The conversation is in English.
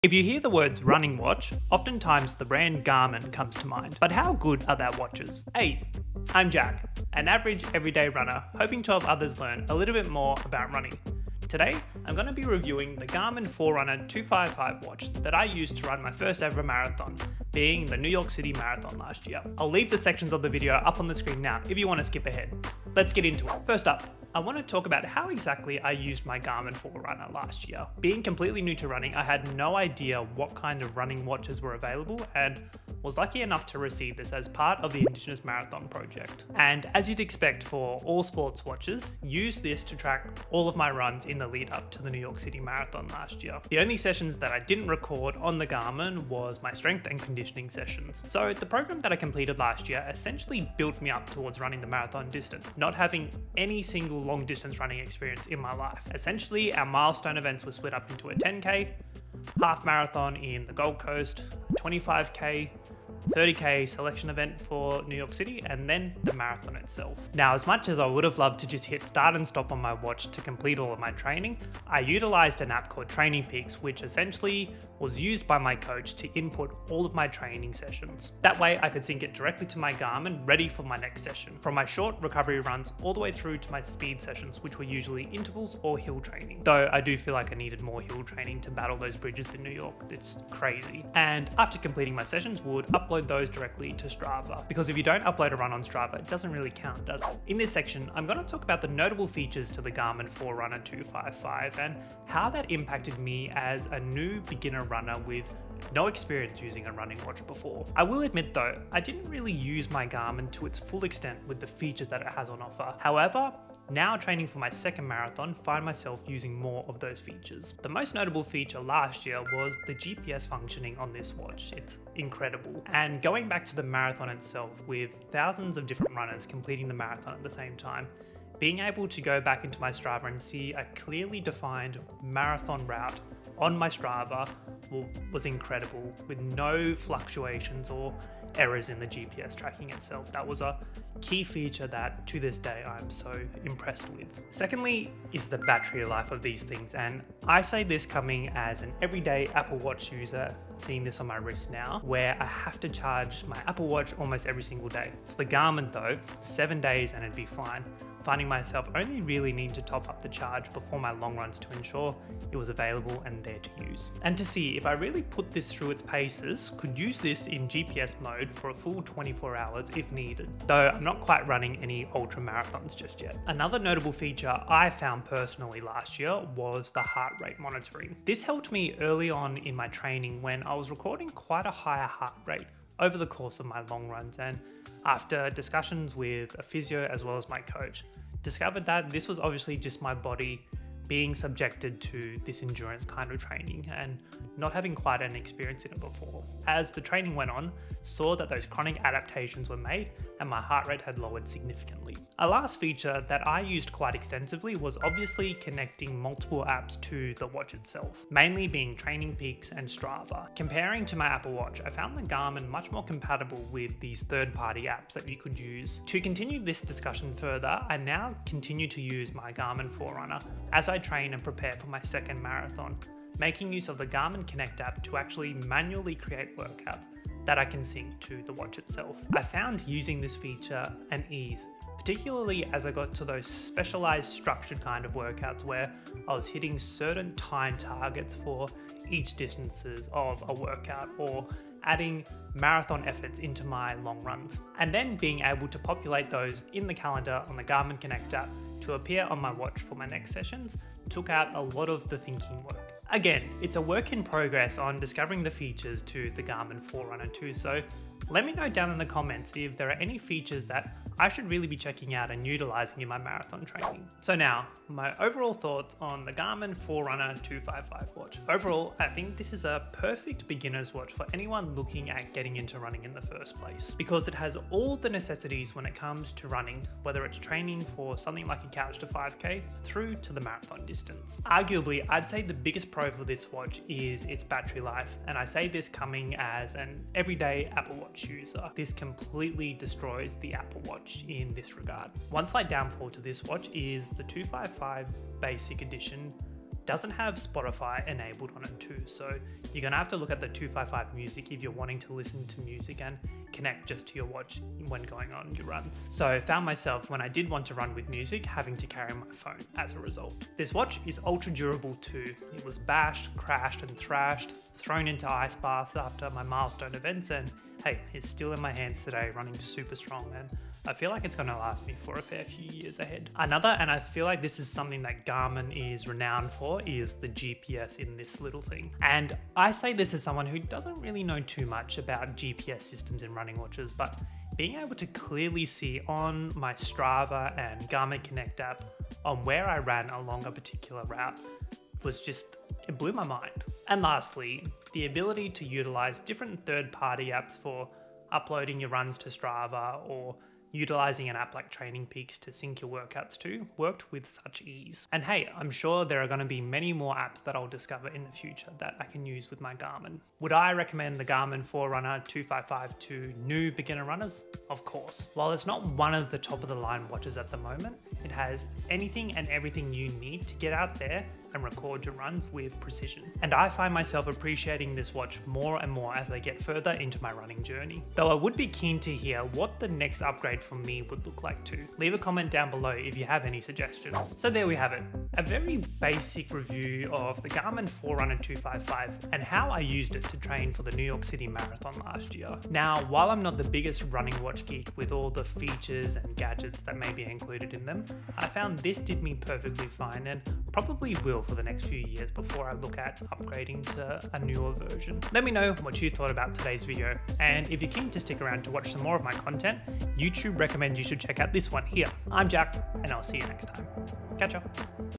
If you hear the words running watch, oftentimes the brand Garmin comes to mind. But how good are their watches? Hey, I'm Jack, an average everyday runner, hoping to help others learn a little bit more about running. Today, I'm going to be reviewing the Garmin Forerunner 255 watch that I used to run my first ever marathon, being the New York City Marathon last year. I'll leave the sections of the video up on the screen now if you want to skip ahead. Let's get into it. First up, I want to talk about how exactly I used my Garmin Forerunner last year. Being completely new to running, I had no idea what kind of running watches were available and was lucky enough to receive this as part of the Indigenous Marathon project. And as you'd expect for all sports watches, used this to track all of my runs in the lead up to the New York City Marathon last year. The only sessions that I didn't record on the Garmin was my strength and conditioning sessions. So the program that I completed last year essentially built me up towards running the marathon distance, not having any single long distance running experience in my life. Essentially, our milestone events were split up into a 10K, half marathon in the Gold Coast, 25K, 30K selection event for New York City, and then the marathon itself. Now, as much as I would have loved to just hit start and stop on my watch to complete all of my training, I utilized an app called TrainingPeaks, which essentially was used by my coach to input all of my training sessions. That way I could sync it directly to my Garmin, ready for my next session, from my short recovery runs all the way through to my speed sessions, which were usually intervals or hill training. Though I do feel like I needed more hill training to battle those bridges in New York. It's crazy. And after completing my sessions, would upload those directly to Strava, because if you don't upload a run on Strava, it doesn't really count, does it? In this section, I'm going to talk about the notable features to the Garmin Forerunner 255 and how that impacted me as a new beginner runner with no experience using a running watch before. I will admit though, I didn't really use my Garmin to its full extent with the features that it has on offer. However, now training for my second marathon, find myself using more of those features. The most notable feature last year was the GPS functioning on this watch. It's incredible. And going back to the marathon itself, with thousands of different runners completing the marathon at the same time, being able to go back into my Strava and see a clearly defined marathon route on my Strava was incredible, with no fluctuations or errors in the GPS tracking itself. That was a key feature that to this day I'm so impressed with. Secondly is the battery life of these things, and I say this coming as an everyday Apple Watch user, seeing this on my wrist now, where I have to charge my Apple Watch almost every single day. For the Garmin though, 7 days and it'd be fine. Finding myself only really needing to top up the charge before my long runs to ensure it was available and there to use. And to see if I really put this through its paces, could use this in GPS mode for a full 24 hours if needed, though I'm not quite running any ultra marathons just yet. Another notable feature I found personally last year was the heart rate monitoring. This helped me early on in my training when I was recording quite a higher heart rate over the course of my long runs, and after discussions with a physio as well as my coach, discovered that this was obviously just my body being subjected to this endurance kind of training and not having quite an experience in it before. As the training went on, saw that those chronic adaptations were made and my heart rate had lowered significantly. A last feature that I used quite extensively was obviously connecting multiple apps to the watch itself, mainly being TrainingPeaks and Strava. Comparing to my Apple Watch, I found the Garmin much more compatible with these third-party apps that you could use. To continue this discussion further, I now continue to use my Garmin Forerunner as I train and prepare for my second marathon, making use of the Garmin Connect app to actually manually create workouts that I can sync to the watch itself. I found using this feature an ease, particularly as I got to those specialized structured kind of workouts where I was hitting certain time targets for each distances of a workout or adding marathon efforts into my long runs, and then being able to populate those in the calendar on the Garmin Connect app to appear on my watch for my next sessions took out a lot of the thinking work. Again, it's a work in progress on discovering the features to the Garmin Forerunner 2, so let me know down in the comments if there are any features that I should really be checking out and utilizing in my marathon training. So now, my overall thoughts on the Garmin Forerunner 255 watch. Overall, I think this is a perfect beginner's watch for anyone looking at getting into running in the first place, because it has all the necessities when it comes to running, whether it's training for something like a couch to 5K through to the marathon distance. Arguably, I'd say the biggest pro for this watch is its battery life, and I say this coming as an everyday Apple Watch user. This completely destroys the Apple Watch in this regard. One slight downfall to this watch is the 255 basic edition doesn't have Spotify enabled on it too, so you're gonna have to look at the 255 music if you're wanting to listen to music and connect just to your watch when going on your runs. So I found myself, when I did want to run with music, having to carry my phone as a result. This watch is ultra durable too. It was bashed, crashed and thrashed, thrown into ice baths after my milestone events, and hey, it's still in my hands today, running super strong, and I feel like it's going to last me for a fair few years ahead. Another, and I feel like this is something that Garmin is renowned for, is the GPS in this little thing. And I say this as someone who doesn't really know too much about GPS systems in running watches, but being able to clearly see on my Strava and Garmin Connect app on where I ran along a particular route was just, it blew my mind. And lastly, the ability to utilize different third-party apps for uploading your runs to Strava or utilizing an app like TrainingPeaks to sync your workouts to worked with such ease. And hey, I'm sure there are going to be many more apps that I'll discover in the future that I can use with my Garmin. Would I recommend the Garmin Forerunner 255 to new beginner runners? Of course. While it's not one of the top of the line watches at the moment, it has anything and everything you need to get out there and record your runs with precision. And I find myself appreciating this watch more and more as I get further into my running journey. Though I would be keen to hear what the next upgrade from me would look like too. Leave a comment down below if you have any suggestions. So there we have it. A very basic review of the Garmin Forerunner 255 and how I used it to train for the New York City Marathon last year. Now, while I'm not the biggest running watch geek with all the features and gadgets that may be included in them, I found this did me perfectly fine and probably will for the next few years before I look at upgrading to a newer version. Let me know what you thought about today's video, and if you're keen to stick around to watch some more of my content, YouTube recommends you should check out this one here. I'm Jack, and I'll see you next time. Catch ya.